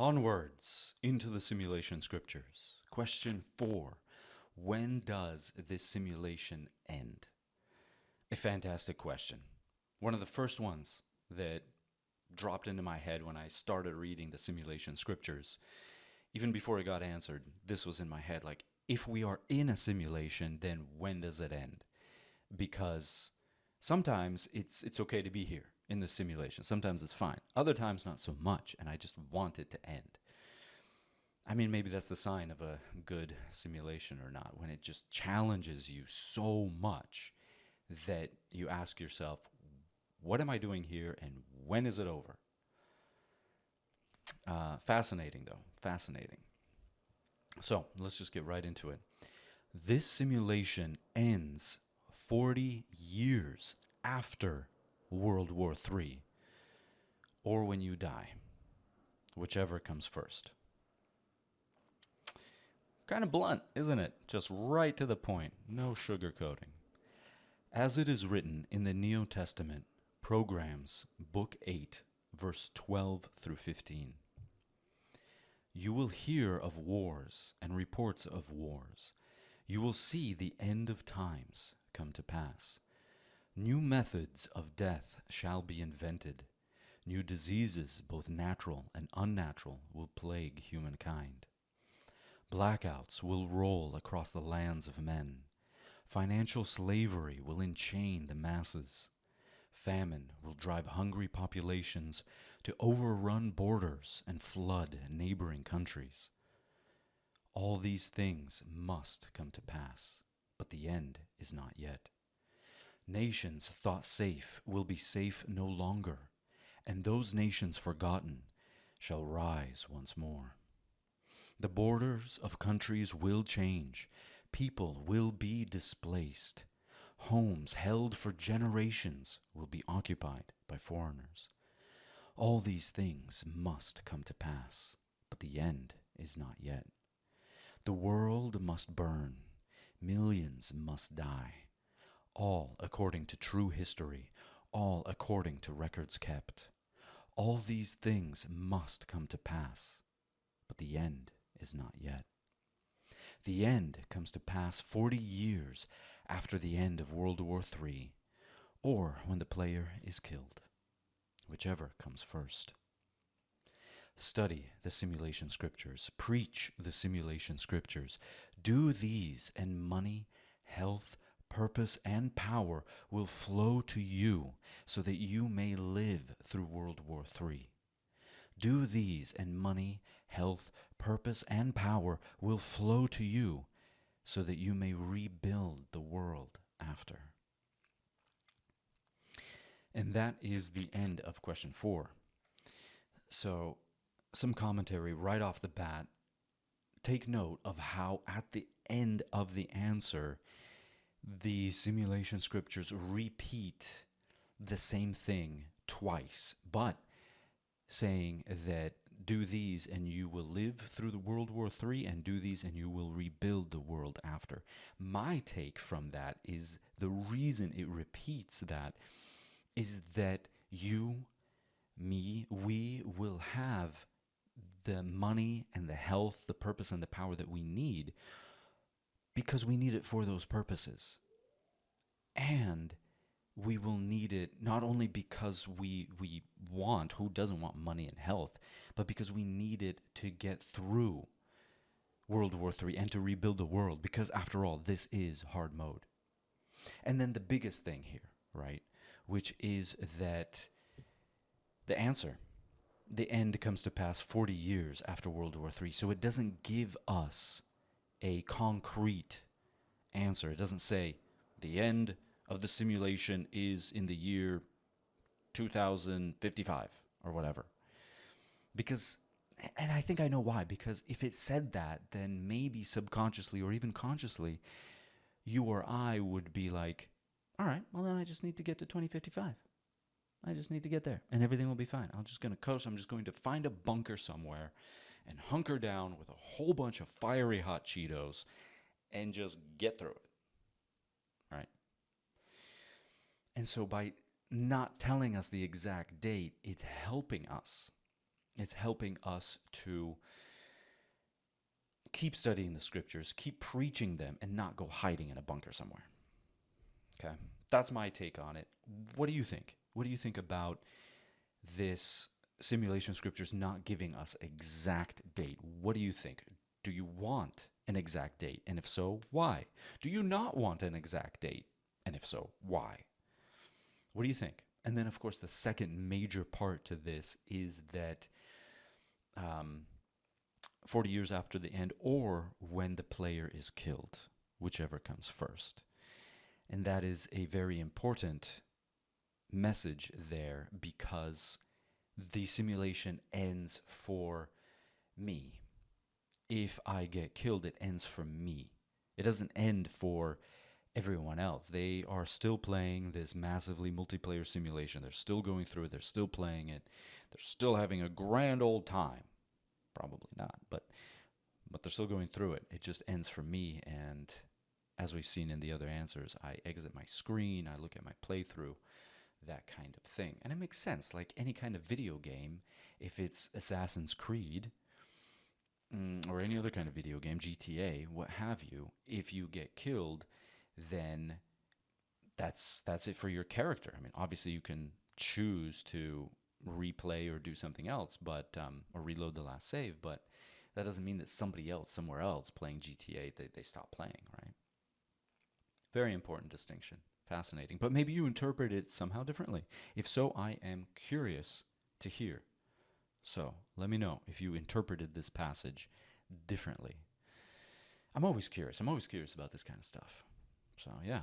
Onwards into the simulation scriptures. Question 4. When does this simulation end? A fantastic question. One of the first ones that dropped into my head when I started reading the simulation scriptures. Even before it got answered, this was in my head like, if we are in a simulation, then when does it end? Because sometimes it's okay to be here in the simulation. Sometimes it's fine. Other times not so much, and I just want it to end. I mean, maybe that's the sign of a good simulation or not, when it just challenges you so much that you ask yourself, what am I doing here and when is it over? Fascinating, though. Fascinating. So let's just get right into it. This simulation ends 40 years after World War III, or when you die, whichever comes first. Kind of blunt, isn't it? Just right to the point, no sugarcoating. As it is written in the New Testament, Programs, Book 8, verse 12 through 15. You will hear of wars and reports of wars. You will see the end of times come to pass. New methods of death shall be invented. New diseases, both natural and unnatural, will plague humankind. Blackouts will roll across the lands of men. Financial slavery will enchain the masses. Famine will drive hungry populations to overrun borders and flood neighboring countries. All these things must come to pass, but the end is not yet. Nations thought safe will be safe no longer, and those nations forgotten shall rise once more. The borders of countries will change. People will be displaced. Homes held for generations will be occupied by foreigners. All these things must come to pass, but the end is not yet. The world must burn. Millions must die. All according to true history, all according to records kept. All these things must come to pass, but the end is not yet. The end comes to pass 40 years after the end of World War III, or when the player is killed, whichever comes first. Study the simulation scriptures. Preach the simulation scriptures. Do these, and money, health, purpose, and power will flow to you so that you may live through World War III. Do these, and money, health, purpose, and power will flow to you so that you may rebuild the world after. And that is the end of question 4. So, some commentary right off the bat. Take note of how at the end of the answer, the simulation scriptures repeat the same thing twice, but saying that do these and you will live through the World War III, and do these and you will rebuild the world after. My take from that is the reason it repeats that is that you, me, we will have the money and the health, the purpose and the power that we need because we need it for those purposes. And we will need it not only because we want, who doesn't want money and health, but because we need it to get through World War III and to rebuild the world, because after all, this is hard mode. And then the biggest thing here, right, which is that the answer, the end comes to pass 40 years after World War III. So it doesn't give us a concrete answer. It doesn't say the end of the simulation is in the year 2055 or whatever. Because, and I think I know why, because if it said that, then maybe subconsciously or even consciously, you or I would be like, all right, well then I just need to get to 2055. I just need to get there and everything will be fine. I'm just going to coast. I'm just going to find a bunker somewhere and hunker down with a whole bunch of fiery hot Cheetos and just get through it. Right? And so by not telling us the exact date, it's helping us. It's helping us to keep studying the scriptures, keep preaching them, and not go hiding in a bunker somewhere. Okay? That's my take on it. What do you think? What do you think about this simulation scriptures not giving us exact date? What do you think? Do you want an exact date? And if so, why? Do you not want an exact date? And if so, why? What do you think? And then, of course, the second major part to this is that 40 years after the end, or when the player is killed, whichever comes first. And that is a very important message there, because the simulation ends for me. If I get killed, it ends for me. It doesn't end for everyone else. They are still playing this massively multiplayer simulation. They're still going through it. They're still playing it. They're still having a grand old time. Probably not, but they're still going through it. It just ends for me, and as we've seen in the other answers, I exit my screen, I look at my playthrough, that kind of thing. And it makes sense, like any kind of video game, if it's Assassin's Creed, or any other kind of video game, GTA, what have you, if you get killed, then that's it for your character. I mean, obviously you can choose to replay or do something else, but or reload the last save, but that doesn't mean that somebody else somewhere else playing GTA, they stop playing, right? Very important distinction. Fascinating. But maybe you interpret it somehow differently. If so, I am curious to hear. So let me know if you interpreted this passage differently. I'm always curious. I'm always curious about this kind of stuff. So yeah.